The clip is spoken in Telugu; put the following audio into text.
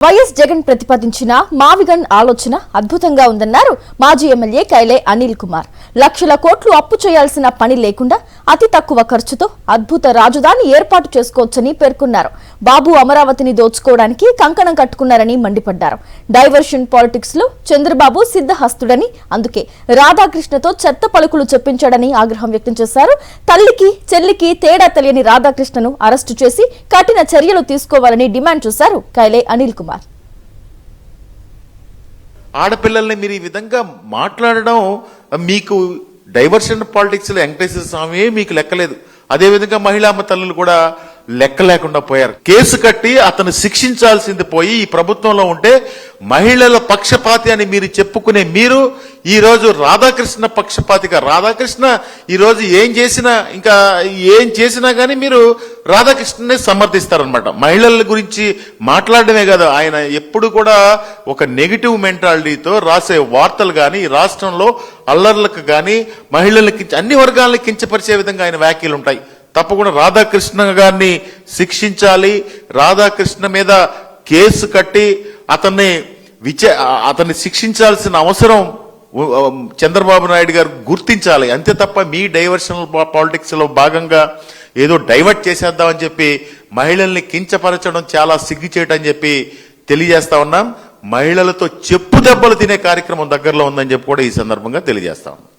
వైఎస్ జగన్ ప్రతిపాదించిన మావిగన్ ఆలోచన అద్భుతంగా ఉందన్నారు మాజీ ఎమ్మెల్యే కైలే అనిల్ కుమార్. లక్షల కోట్లు అప్పు చేయాల్సిన పని లేకుండా అతి తక్కువ ఖర్చుతో అద్భుత రాజధాని ఏర్పాటు చేసుకోవచ్చని పేర్కొన్నారు. బాబు అమరావతిని దోచుకోవడానికి కంకణం కట్టుకున్నారని మండిపడ్డారు. డైవర్షన్ పాలిటిక్స్ లో చంద్రబాబు సిద్ధహస్తుడని, అందుకే రాధాకృష్ణతో చెత్త పలుకులు చెప్పించాడని ఆగ్రహం వ్యక్తం చేశారు. తల్లికి చెల్లికి తేడా తెలియని రాధాకృష్ణను అరెస్టు చేసి కఠిన చర్యలు తీసుకోవాలని డిమాండ్ చేశారు కైలే అనిల్ కుమార్. ఆడపిల్లల్ని మీరు ఈ విధంగా మాట్లాడడం మీకు డైవర్షన్ పాలిటిక్స్ లో వెంకటేశ్వర స్వామి మీకు లెక్కలేదు. అదేవిధంగా మహిళా తల్లులు కూడా లెక్క లేకుండా పోయారు. కేసు కట్టి అతను శిక్షించాల్సింది పోయి ఈ ప్రభుత్వంలో ఉంటే మహిళల పక్షపాతి అని మీరు చెప్పుకునే మీరు ఈ రోజు రాధాకృష్ణ పక్షపాతిగా, రాధాకృష్ణ ఈ రోజు ఏం చేసినా గానీ మీరు రాధాకృష్ణనే సమర్థిస్తారనమాట. మహిళల గురించి మాట్లాడడమే కాదు, ఆయన ఎప్పుడు కూడా ఒక నెగిటివ్ మెంటాలిటీతో రాసే వార్తలు కానీ, రాష్ట్రంలో అల్లర్లకు కానీ, మహిళలకి అన్ని వర్గాలను కించపరిచే విధంగా ఆయన వ్యాఖ్యలు ఉంటాయి. తప్పకుండా రాధాకృష్ణ గారిని శిక్షించాలి. రాధాకృష్ణ మీద కేసు కట్టి అతన్ని శిక్షించాల్సిన అవసరం చంద్రబాబు నాయుడు గారు గుర్తించాలి. అంతే తప్ప మీ డైవర్షన్ పాలిటిక్స్ లో భాగంగా ఏదో డైవర్ట్ చేసేద్దామని చెప్పి మహిళల్ని కించపరచడం చాలా సిగ్గుచేటని చెప్పి తెలియజేస్తా ఉన్నాం. మహిళలతో చెప్పు దెబ్బలు తినే కార్యక్రమం దగ్గరలో ఉందని చెప్పి కూడా ఈ సందర్భంగా తెలియజేస్తా ఉన్నాం.